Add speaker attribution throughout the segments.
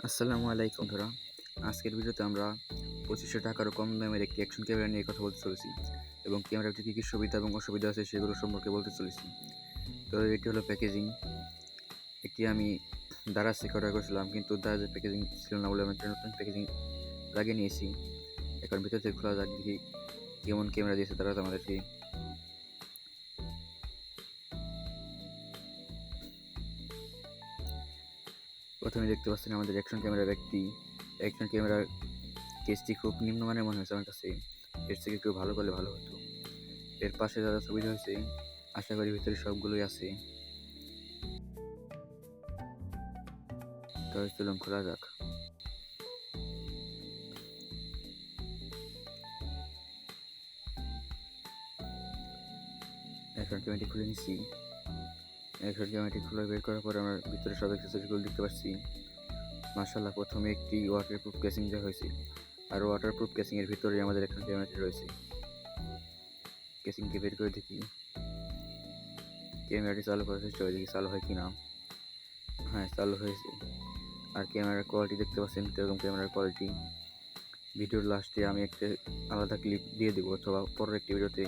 Speaker 1: আসসালামু আলাইকুম বন্ধুরা। আজকের ভিডিওতে আমরা 2500 টাকারও কম দামের একটি অ্যাকশন ক্যামেরা নিয়ে কথা বলতে চলেছি এবং ক্যামেরাটির কী কী সুবিধা এবং অসুবিধা আছে সেগুলো সম্পর্কে বলতে চলেছি। তো এটি হলো প্যাকেজিং। এটি আমি দারাজ থেকে অর্ডার করেছিলাম, কিন্তু দারাজের প্যাকেজিং ছিল না বলে আমি একটা নতুন প্যাকেজিং লাগিয়ে নিয়েছি। এখন ভিতর থেকে খোলা যাক, দেখি কেমন ক্যামেরা দিয়েছে দারাজ আমাদেরকে। প্রথমে দেখতে পাচ্ছেন আমাদের অ্যাকশন ক্যামেরার কেসটি খুব নিম্নমানের মনে হয়েছে আমার কাছে। এর থেকে একটু ভালো করলে ভালো হতো। এর পাশে যারা সুবিধা হয়েছে আশা করি ভিতরে সবগুলোই আছে। তাহলে চলুন খোলা যাক। এখন ক্যামেরাটি খুলে নিচ্ছি। এখন ক্যামেরাটি খুলে বের করার পর আমরা ভিতরে সব অ্যাক্সেসরিজগুলো দেখতে পাচ্ছি। মাশাআল্লাহ, প্রথমে একটি ওয়াটারপ্রুফ কেসিং দেওয়া হয়েছে, আর ওয়াটারপ্রুফ কেসিংয়ের ভিতরে আমাদের এখন ক্যামেরাটি রয়েছে। কেসিংটি বের করে দেখি, ক্যামেরাটি চালু করার চেষ্টা করে দেখি চালু হয় কি না। হ্যাঁ, চালু হয়েছে। আর ক্যামেরার কোয়ালিটি দেখতে পাচ্ছেন এরকম ক্যামেরার কোয়ালিটি। ভিডিওর লাস্টে আমি একটা আলাদা ক্লিপ দিয়ে দেবো, অথবা পরের একটি ভিডিওতে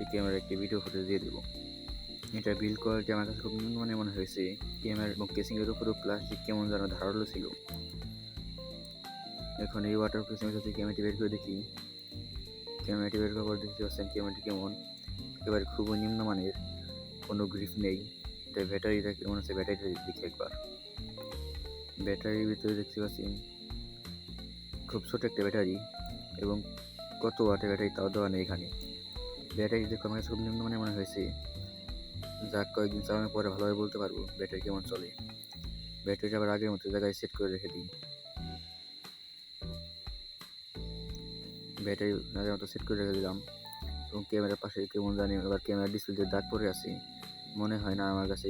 Speaker 1: এই ক্যামেরার একটি ভিডিও ফুটেজ দিয়ে দেবো। এটা বিল্ড কোয়ালিটি আমার কাছে খুব নিম্নমানের মনে হয়েছে। ক্যামেরা এবং কেসিংয়ের উপরেও প্লাস্টিক কেমন যেন ধারালো ছিল। এখন এই ওয়াটার কেসিংয়ের সাথে ক্যামেরাটি বের করে দেখি। ক্যামেরাটি বের করার পর দেখতে পাচ্ছেন ক্যামেরাটি কেমন, একেবারে খুবই নিম্নমানের, কোনো গ্রিপ নেই। এটা ব্যাটারিটা কেমন আছে, ব্যাটারিটা দেখি একবার। ব্যাটারির ভিতরে দেখতে পাচ্ছি খুব ছোট একটা ব্যাটারি, এবং কত ওয়াটের ব্যাটারি তাও দেওয়া নেই এখানে। ব্যাটারি দেখে আমার কাছে খুব নিম্নমানের মনে হয়েছে। যাক, কয়েকদিন চালানোর পরে ভালোভাবে বলতে পারবো ব্যাটারি কেমন চলে। ব্যাটারিটা আবার আগের মতো জায়গায় সেট করে রেখে দিই। ব্যাটারি আগের মতো সেট করে রেখে দিলাম, এবং ক্যামেরার পাশে কেমন জানি আবার ক্যামেরার ডিসপ্লেতে দাগ পড়ে আছে। মনে হয় না আমার কাছে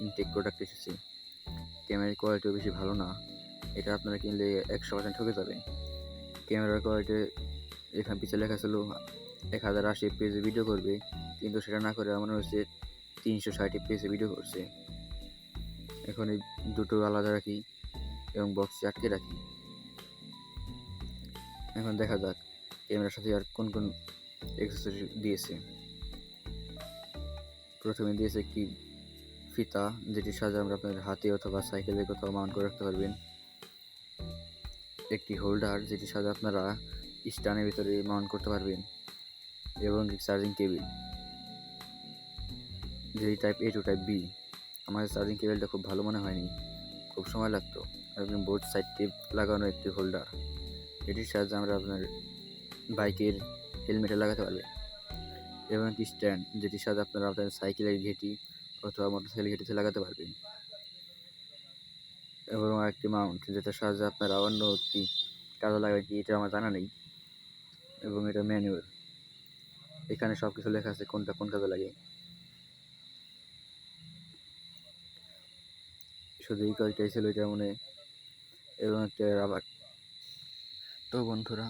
Speaker 1: ইনটেক প্রোডাক্ট এসেছে। ক্যামেরার কোয়ালিটিও বেশি ভালো না। এটা আপনারা কিনলে 100% ঠকে যাবেন। ক্যামেরার কোয়ালিটি এখানে পিছিয়ে লেখা ছিল 1080 এফপিএসে ভিডিও করবে, কিন্তু সেটা না করে আমার হচ্ছে 360 এফপিএসে ভিডিও করছে। এখন এই দুটো আলাদা রাখি এবং বক্সে আটকে রাখি। এখন দেখা যাক ক্যামেরার সাথে আর কোন কোন অ্যাক্সেসরি দিয়েছে। প্রথমে দিয়েছে একটি ফিতা, যেটির সাহায্যে আমরা আপনার হাতে অথবা সাইকেলে কোথাও মাউন্ট করে রাখতে পারবেন। একটি হোল্ডার, যেটির সাহায্যে আপনারা স্ট্যান্ডের ভিতরে মাউন্ট করতে পারবেন, এবং চার্জিং কেবিল, যেই type A to type B। আমার চার্জিং কেবিলটা খুব ভালো মনে হয়নি, খুব সময় লাগতো। আর বোর্ড সাইড টিপ লাগানো একটি হোল্ডার, এটির সাহায্যে আমরা আপনার বাইকের হেলমেটে লাগাতে পারবেন, এবং একটি স্ট্যান্ড, যেটির সাহায্যে আপনারা আপনার সাইকেলের ঘেঁটি অথবা মোটরসাইকেলের ঘেঁটিতে লাগাতে পারবেন, এবং আরেকটি মাউন্ট, যেটার সাহায্যে আপনারা অন্য একটি কাজে লাগাবেন কি এটা আমার জানা নেই, এবং এটা ম্যানুয়াল। এখানে সব কিছু লেখা আছে কোনটা কোন কাজে লাগে। শুধু এই কয়েকটাই ছিল এটা মনে, এবং একটা রাবার। তো বন্ধুরা,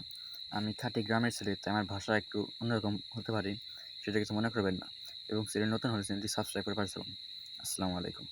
Speaker 1: আমি খাঁটি গ্রামের ছেলে, তাই আমার ভাষা একটু অন্যরকম হতে পারে, সেটা কিছু মনে করবেন না। এবং চ্যানেল নতুন হলে চ্যানেলটি সাবস্ক্রাইব করে পাশে থাকুন। আসসালামু আলাইকুম।